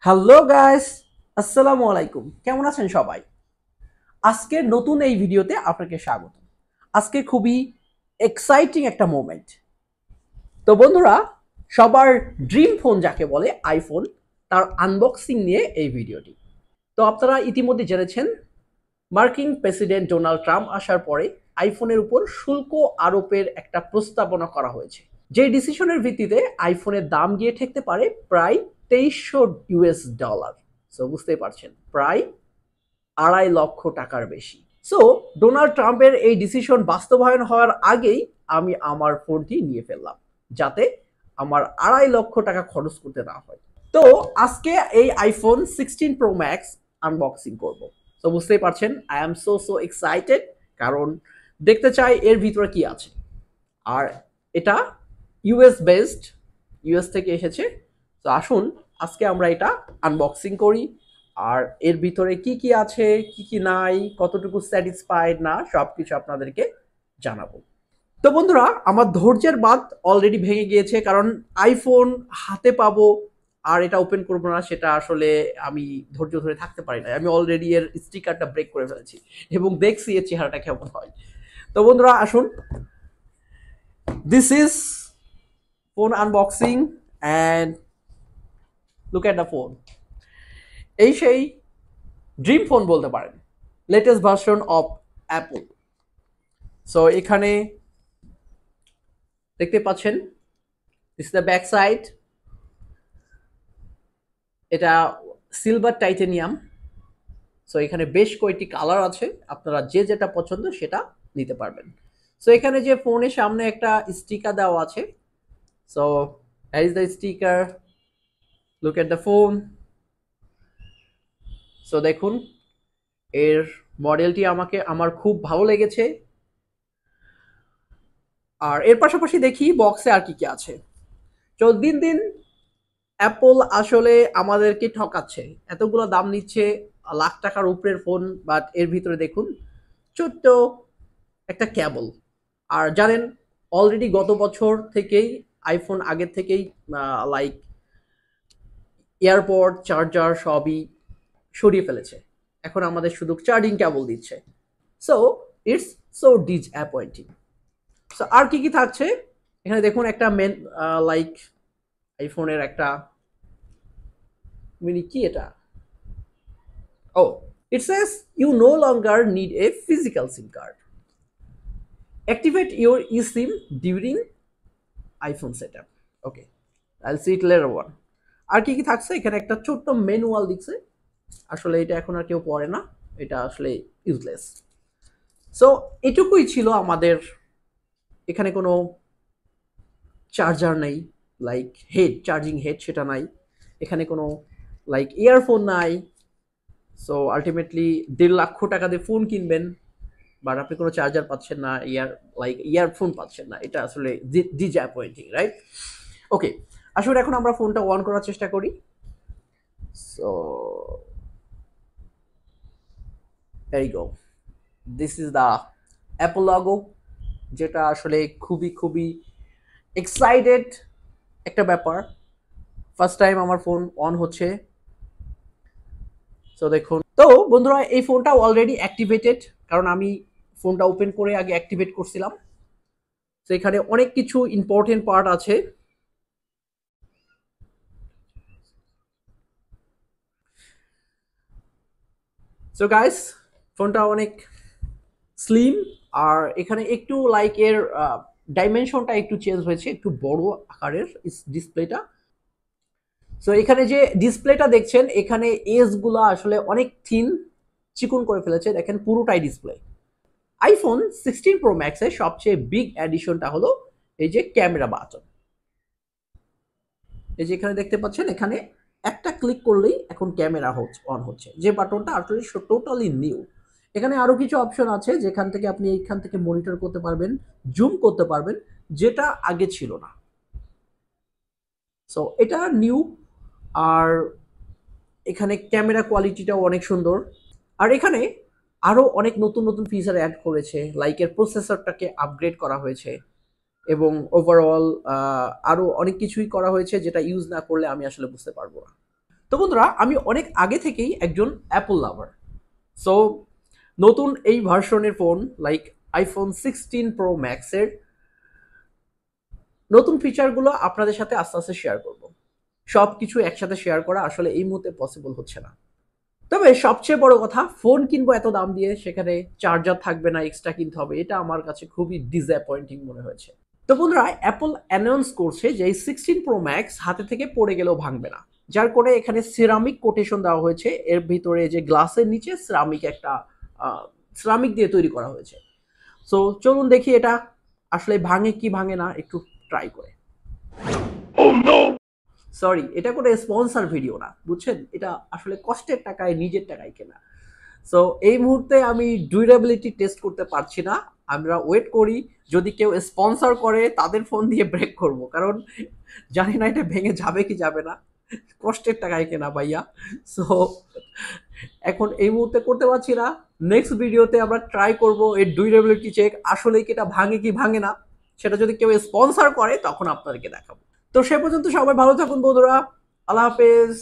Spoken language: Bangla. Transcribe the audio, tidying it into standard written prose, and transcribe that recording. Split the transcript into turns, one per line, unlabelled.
হ্যালো গাইস, আসসালামু আলাইকুম। কেমন আছেন সবাই? আজকের নতুন এই ভিডিওতে আপনাকে স্বাগত। আজকে খুবই এক্সাইটিং একটা মোমেন্ট। তো বন্ধুরা, সবার ড্রিম ফোন যাকে বলে আইফোন, তার আনবক্সিং নিয়ে এই ভিডিওটি। তো আপনারা ইতিমধ্যে জেনেছেন, মার্কিন প্রেসিডেন্ট ডোনাল্ড ট্রাম্প আসার পরে আইফোনের উপর শুল্ক আরোপের একটা প্রস্তাবনা করা হয়েছে। যে ডিসিশনের ভিত্তিতে আইফোনের দাম গিয়ে ঠেকতে পারে প্রায় 2300 US ডলার। সো বুঝতেই পারছেন, প্রায় 2.5 লক্ষ টাকার বেশি। সো ডোনাল্ড ট্রাম্পের এই ডিসিশন বাস্তবায়ন হওয়ার আগেই আমি আমার ফোনটি নিয়ে ফেললাম, যাতে আমার 2.5 লক্ষ টাকা খরচ করতে না হয়। তো আজকে এই আইফোন 16 Pro Max আনবক্সিং করব। তো বুঝতেই পারছেন, আই এম সো এক্সাইটেড, কারণ দেখতে চাই এর ভিতরে কি আছে। আর এটা ইউএস বেসড, ইউএস থেকে এসেছে। তো আসুন আজকে আমরা এটা আনবক্সিং করি, আর এর ভিতরে কি কি আছে, কি কি নাই, কতটুকু স্যাটিসফাইড না, সবকিছু আপনাদেরকে জানাবো। তো বন্ধুরা, আমার ধৈর্যের বাঁধ অলরেডি ভেঙে গিয়েছে, কারণ আইফোন হাতে পাবো আর এটা ওপেন করবো না, সেটা আসলে আমি ধৈর্য ধরে থাকতে পারি না। আমি অলরেডি এর স্টিকারটা ব্রেক করে ফেলেছি এবং দেখছি এর চেহারাটা কেমন হয়। তো বন্ধুরা আসুন, this is phone unboxing and look at the phone. এই সেই ড্রিম ফোন বলতে পারেন, latest version of Apple. So এখানে দেখতে পাচ্ছেন, দিস দ্য ব্যাক সাইড। এটা সিলভার টাইটেনিয়াম। সো এখানে বেশ কয়েকটি কালার আছে, আপনারা যে যেটা পছন্দ সেটা নিতে পারবেন। সো এখানে যে ফোনের সামনে একটা স্টিকার দেওয়া আছে, so that is the sticker. Look at the phone. So দেখুন, এর মডেলটি আমার খুব ভালো লেগেছে। আর এর পাশাপাশি দেখি বক্সে আর কি কি আছে। তো দিন দিন অ্যাপল আসলে আমাদেরকে ঠকাচ্ছে, এতগুলো দাম নিচ্ছে, লাখ টাকার উপরের ফোন, বাট এর ভিতরে দেখুন ছোট্ট একটা কেবল। আর জানেন, অলরেডি গত বছর থেকেই আইফোন আগের থেকেই লাইক এয়ারপড চার্জার সবই সরিয়ে ফেলেছে, এখন আমাদের শুধু চার্জিং কেবল দিচ্ছে। So it's so disappointing. So আর কি কি থাকছে এখানে দেখুন, একটা মেন লাইক আইফোনের একটা মিনি, কি এটা, oh, it says you no longer need a physical SIM card, activate your e SIM during iPhone set up. Okay, I'll see it later one. আর কি কি থাকছে এখানে, একটা ছোট্ট ম্যানুয়াল দিচ্ছে, আসলে এটা এখন আর কেউ পড়ে না, এটা আসলে ইউজলেস। সো এটুকুই ছিল আমাদের। এখানে কোনো চার্জার নেই, লাইক হেড, চার্জিং হেড সেটা নাই। এখানে কোনো লাইক ইয়ারফোন নাই। সো আলটিমেটলি 1.5 লক্ষ টাকা দিয়ে ফোন কিনবেন, বাট আপনি কোনো চার্জার পাচ্ছেন না, ইয়ারফোন পাচ্ছেন না, এটা আসলে ডিসঅ্যাপয়েন্টিং, রাইট? ওকে, আসলে এখন আমরা ফোনটা অন করার চেষ্টা করি। So there you go, this is the Apple logo, যেটা আসলে খুবই খুবই এক্সাইটেড একটা ব্যাপার। ফার্স্ট টাইম আমার ফোন অন হচ্ছে। সো দেখুন, তো বন্ধুরা এই ফোনটা অলরেডি অ্যাক্টিভেটেড, কারণ আমি ফোনটা ওপেন করে আগে অ্যাক্টিভেট করছিলাম। তো এখানে অনেক কিছু ইম্পর্টেন্ট পার্ট আছে। সো গাইস, ফোনটা অনেক স্লিম, আর এখানে একটু লাইক এর ডাইমেনশনটা একটু চেঞ্জ হয়েছে, একটু বড় আকারের ডিসপ্লেটা। সো এখানে যে ডিসপ্লেটা দেখছেন, এখানে এজ গুলা আসলে অনেক থিন, চিকন করে ফেলেছে, দেখেন পুরোটাই ডিসপ্লে। আইফোন 16 Pro Max এর সবচেয়ে বিগ অ্যাডিশনটা হলো এই যে ক্যামেরা বাটন। এই যে এখানে দেখতে পাচ্ছেন, এখানে একটা ক্লিক করলেই এখন ক্যামেরা অন হচ্ছে, যে বাটনটা আসলে টোটালি নিউ। এখানে আরো কিছু অপশন আছে, যেখান থেকে আপনি এইখান থেকে মনিটর করতে পারবেন, জুম করতে পারবেন, যেটা আগে ছিল না। সো এটা নিউ। আর এখানে ক্যামেরা কোয়ালিটিটাও অনেক সুন্দর। আর এখানে আরো অনেক নতুন নতুন ফিচার অ্যাড করেছে, লাইক এর প্রসেসরটাকে আপগ্রেড করা হয়েছে, এবং ওভারঅল আরো অনেক কিছুই করা হয়েছে, যেটা ইউজ না করলে আমি আসলে বুঝতে পারবো না। তো তো বন্ধুরা, আমি অনেক আগে থেকেই একজন অ্যাপল লাভার। সো নতুন এই ভার্সনের ফোন লাইক আইফোন 16 প্রো ম্যাক্সের নতুন ফিচারগুলো আপনাদের সাথে আস্তে আস্তে শেয়ার করব। সব কিছু একসাথে শেয়ার করা আসলে এই মুহূর্তে পসিবল হচ্ছে না। তবে সবচেয়ে বড় কথা, ফোন কিনবো এত দাম দিয়ে, সেখানে চার্জার থাকবে না, এক্সট্রা কিনতে হবে, এটা আমার কাছে খুবই ডিসঅ্যাপয়েন্টিং মনে হয়েছে। তো বন্ধুরা, অ্যাপল অ্যানাউন্স করছে যে এই 16 প্রো ম্যাক্স হাতে থেকে পড়ে গেলেও ভাঙবে না, যার করে এখানে সিরামিক কোটেশন দেওয়া হয়েছে। এর ভিতরে যে গ্লাসের নিচে সিরামিক একটা সিরামিক দিয়ে তৈরি করা হয়েছে। সো চলুন দেখি এটা আসলে ভাঙে কি ভাঙে না, একটু ট্রাই করে। সরি, এটা কোনো স্পন্সর ভিডিও না, বুঝছেন? এটা আসলে কষ্টের টাকায় নিজের টাকায় কেনা। সো এই মুহূর্তে আমি ডিউরেবিলিটি টেস্ট করতে পারছি না। আমরা ওয়েট করি, যদি কেউ স্পন্সর করে তাদের ফোন দিয়ে ব্রেক করব, কারণ জানি না এটা ভেঙে যাবে কি যাবে না। কষ্টের টাকায় কেনা ভাইয়া। সো এখন এই মুহূর্তে করতে পারছি না। নেক্সট ভিডিওতে আমরা ট্রাই করব এর ডিউরেবিলিটি চেক, আসলে কি এটা ভাঙে কি ভাঙে না। সেটা যদি কেউ স্পন্সর করে তখন আপনাদেরকে দেখাবো। তো সে পর্যন্ত সবাই ভালো থাকুন বন্ধুরা। আল্লাহ হাফেজ।